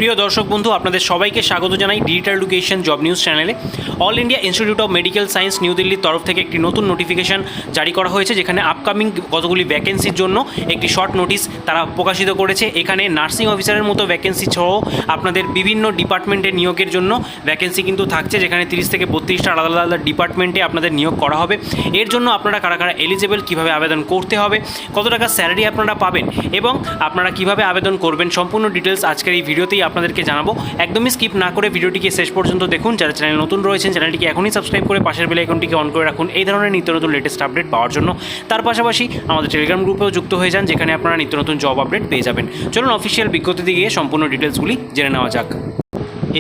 প্রিয় দর্শক বন্ধু, আপনাদের সবাইকে স্বাগত জানাই ডিজিটাল এডুকেশন জব নিউজ চ্যানেলে। All India institute of medical science new দিল্লির তরফ থেকে একটি নতুন নোটিফিকেশন জারি করা হয়েছে, যেখানে আপকামিং কতগুলি ভ্যাকেন্সির জন্য একটি শর্ট নোটিশ তারা প্রকাশিত করেছে। এখানে নার্সিং অফিসারের মতো ভ্যাকেন্সি সহ আপনাদের বিভিন্ন ডিপার্টমেন্টে নিয়োগের জন্য ভ্যাকেন্সি কিন্তু থাকছে, যেখানে 30 থেকে 32টা আলাদা আলাদা ডিপার্টমেন্টে আপনাদের নিয়োগ করা হবে। এর জন্য আপনারা কারা কারা এলিজেবল, কীভাবে আবেদন করতে হবে, কত টাকা স্যালারি আপনারা পাবেন এবং আপনারা কীভাবে আবেদন করবেন, সম্পূর্ণ ডিটেলস আজকের এই ভিডিওতেই আপনাদেরকে জানাবো। একদমই স্কিপ না করে ভিডিওটিকে শেষ পর্যন্ত দেখুন। যারা চ্যানেল নতুন রয়েছেন, চ্যানেলটিকে এখনই সাবস্ক্রাইব করে পাশের বেল আইকনটিকে অন করে রাখুন এই ধরনের নিত্য নতুন লেটেস্ট আপডেট পাওয়ার জন্য। তার পাশাপাশি আমাদের টেলিগ্রাম গ্রুপেও যুক্ত হয়ে যান, যেখানে আপনারা নিত্য নতুন জব আপডেট পেয়ে যাবেন। চলুন অফিসিয়াল বিজ্ঞপ্তিতে গিয়ে সম্পূর্ণ ডিটেলসগুলি জেনে নেওয়া যাক।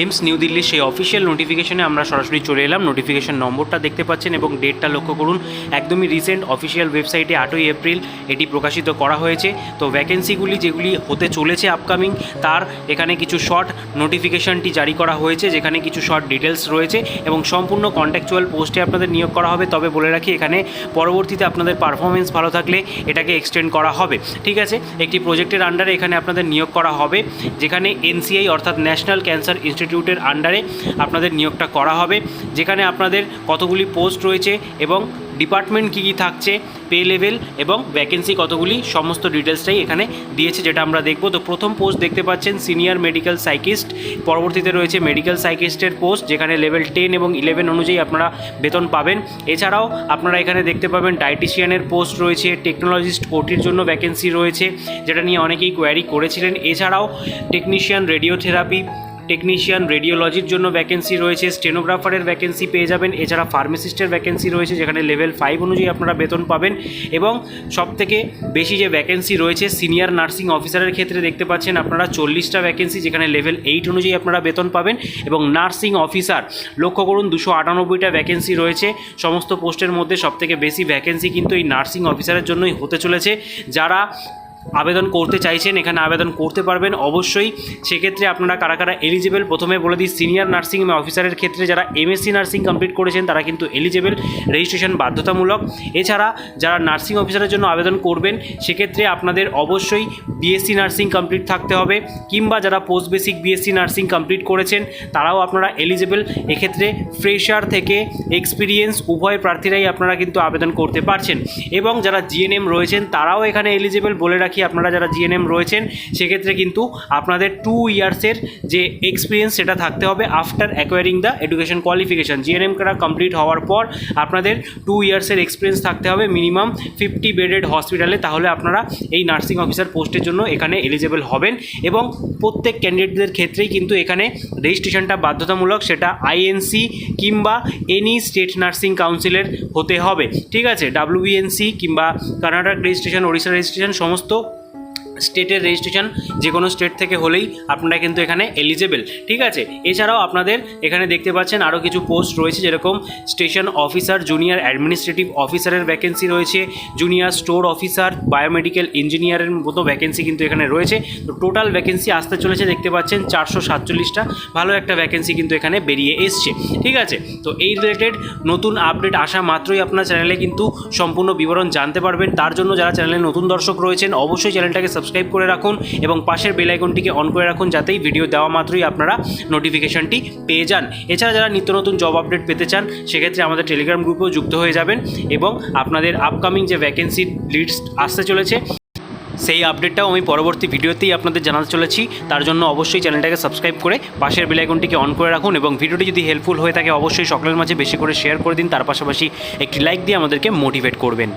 এইমস নিউ দিল্লির সেই অফিসিয়াল নোটিফিকেশনে আমরা সরাসরি চলে এলাম। নোটিফিকেশন নম্বরটা দেখতে পাচ্ছেন এবং ডেটটা লক্ষ্য করুন, একদমই রিসেন্ট। অফিসিয়াল ওয়েবসাইটে 8ই এপ্রিল এটি প্রকাশিত করা হয়েছে। তো ভ্যাকেন্সিগুলি যেগুলি হতে চলেছে আপকামিং, তার এখানে কিছু শর্ট নোটিফিকেশনটি জারি করা হয়েছে, যেখানে কিছু শর্ট ডিটেলস রয়েছে এবং সম্পূর্ণ কন্ট্যাকচুয়াল পোস্টে আপনাদের নিয়োগ করা হবে। তবে বলে রাখি, এখানে পরবর্তীতে আপনাদের পারফরমেন্স ভালো থাকলে এটাকে এক্সটেন্ড করা হবে। ঠিক আছে, একটি প্রজেক্টের আন্ডারে এখানে আপনাদের নিয়োগ করা হবে, যেখানে এনসিআই অর্থাৎ ন্যাশনাল ক্যান্সার ইনস্টিটিউটের আন্ডারে আপনাদের নিয়োগটা করা হবে, যেখানে আপনাদের কতগুলি পোস্ট রয়েছে এবং ডিপার্টমেন্ট কী কী থাকছে, পে লেভেল এবং ভ্যাকেন্সি কতগুলি, সমস্ত ডিটেলসটাই এখানে দিয়েছে, যেটা আমরা দেখব। তো প্রথম পোস্ট দেখতে পাচ্ছেন সিনিয়র মেডিকেল সাইকিস্ট, পরবর্তীতে রয়েছে মেডিকেল সাইকিস্টের পোস্ট, যেখানে লেভেল 10 এবং 11 অনুযায়ী আপনারা বেতন পাবেন। এছাড়াও আপনারা এখানে দেখতে পাবেন ডায়েটিশিয়ানের পোস্ট রয়েছে, টেকনোলজিস্ট ওটির জন্য ভ্যাকেন্সি রয়েছে, যেটা নিয়ে অনেকেই কোয়ারি করেছিলেন। এছাড়াও টেকনিশিয়ান রেডিওথেরাপি, টেকনিশিয়ান রেডিওলজির জন্য ভ্যাকেন্সি রয়েছে, স্টেনোগ্রাফারের ভ্যাকেন্সি পেয়ে যাবেন। এছাড়া ফার্মাসিস্টের ভ্যাকেন্সি রয়েছে, যেখানে লেভেল 5 অনুযায়ী আপনারা বেতন পাবেন। এবং সবথেকে বেশি যে ভ্যাকেন্সি রয়েছে সিনিয়র নার্সিং অফিসারের ক্ষেত্রে দেখতে পাচ্ছেন আপনারা 40টা ভ্যাকেন্সি, যেখানে লেভেল 8 অনুযায়ী আপনারা বেতন পাবেন। এবং নার্সিং অফিসার লক্ষ্য করুন 298টা ভ্যাকেন্সি রয়েছে। সমস্ত পোস্টের মধ্যে সবথেকে বেশি ভ্যাকেন্সি কিন্তু এই নার্সিং অফিসারের জন্যই হতে চলেছে। যারা আবেদন করতে চাইছেন এখানে আবেদন করতে পারবেন অবশ্যই। সেক্ষেত্রে আপনারা কারা কারা এলিজেবল, প্রথমে বলে দিই, সিনিয়র নার্সিং অফিসারের ক্ষেত্রে যারা এমএসসি নার্সিং কমপ্লিট করেছেন তারা কিন্তু এলিজেবল, রেজিস্ট্রেশন বাধ্যতামূলক। এছাড়া যারা নার্সিং অফিসারের জন্য আবেদন করবেন সেক্ষেত্রে আপনাদের অবশ্যই বিএসসি নার্সিং কমপ্লিট থাকতে হবে, কিংবা যারা post basic BSc nursing complete করেছেন তারাও আপনারা এলিজেবল। এক্ষেত্রে ফ্রেশার থেকে এক্সপিরিয়েন্স উভয় প্রার্থীরাই আপনারা কিন্তু আবেদন করতে পারছেন। এবং যারা জিএনএম রয়েছেন তারাও এখানে এলিজেবল। বলে রাখি, আপনারা যারা জিএনএম রয়েছেন সেক্ষেত্রে কিন্তু আপনাদের 2 ইয়ার্সের যে এক্সপিরিয়েন্স সেটা থাকতে হবে after acquiring the education qualification. GNM করা কমপ্লিট হওয়ার পর আপনাদের 2 ইয়ার্সের এক্সপিরিয়েন্স থাকতে হবে মিনিমাম 50 বেডেড হসপিটালে, তাহলে আপনারা এই নার্সিং অফিসার পোস্টের জন্য এখানে এলিজেবল হবেন। এবং প্রত্যেক ক্যান্ডিডেটদের ক্ষেত্রেই কিন্তু এখানে রেজিস্ট্রেশনটা বাধ্যতামূলক, সেটা আইএনসি কিংবা এনি স্টেট নার্সিং কাউন্সিলের হতে হবে। ঠিক আছে, ডাব্লিউবিএনসি কিংবা কর্ণাটক রেজিস্ট্রেশন, ওড়িশা রেজিস্ট্রেশন, সমস্ত স্টেটের রেজিস্ট্রেশন যে কোনো স্টেট থেকে হলেই আপনারা কিন্তু এখানে এলিজেবল। ঠিক আছে, এছাড়াও আপনাদের এখানে দেখতে পাচ্ছেন আরও কিছু পোস্ট রয়েছে, যেরকম স্টেশন অফিসার, জুনিয়র অ্যাডমিনিস্ট্রেটিভ অফিসারের ভ্যাকেন্সি রয়েছে, জুনিয়র স্টোর অফিসার, বায়োমেডিক্যাল ইঞ্জিনিয়ারের মতো ভ্যাকেন্সি কিন্তু এখানে রয়েছে। তো টোটাল ভ্যাকেন্সি আসতে চলেছে দেখতে পাচ্ছেন 447টা, ভালো একটা ভ্যাকেন্সি কিন্তু এখানে বেরিয়ে এসছে। ঠিক আছে, তো এই রিলেটেড নতুন আপডেট আসা মাত্রই আপনার চ্যানেলে কিন্তু সম্পূর্ণ বিবরণ জানতে পারবেন। তার জন্য যারা চ্যানেলে নতুন দর্শক রয়েছেন অবশ্যই চ্যানেলটাকে সাবস্ক্রাইব করে রাখুন এবং পাশের বেল আইকনটিকে অন করে রাখুন, যাতেই ভিডিও দেওয়া মাত্রই আপনারা নোটিফিকেশনটি পেয়ে যান। এছাড়া যারা নিত্য নতুন জব আপডেট পেতে চান সেক্ষেত্রে আমাদের টেলিগ্রাম গ্রুপেও যুক্ত হয়ে যাবেন এবং আপনাদের আপকামিং যে ভ্যাকেন্সি লিস্ট আসতে চলেছে সেই আপডেটটাও আমি পরবর্তী ভিডিওতেই আপনাদের জানাতে চলেছি। তার জন্য অবশ্যই চ্যানেলটাকে সাবস্ক্রাইব করে পাশের বেল আইকনটিকে অন করে রাখুন এবং ভিডিওটি যদি হেল্পফুল হয়ে থাকে অবশ্যই সকলের মাঝে বেশি করে শেয়ার করে দিন। তার পাশাপাশি একটি লাইক দিয়ে আমাদেরকে মোটিভেট করবেন।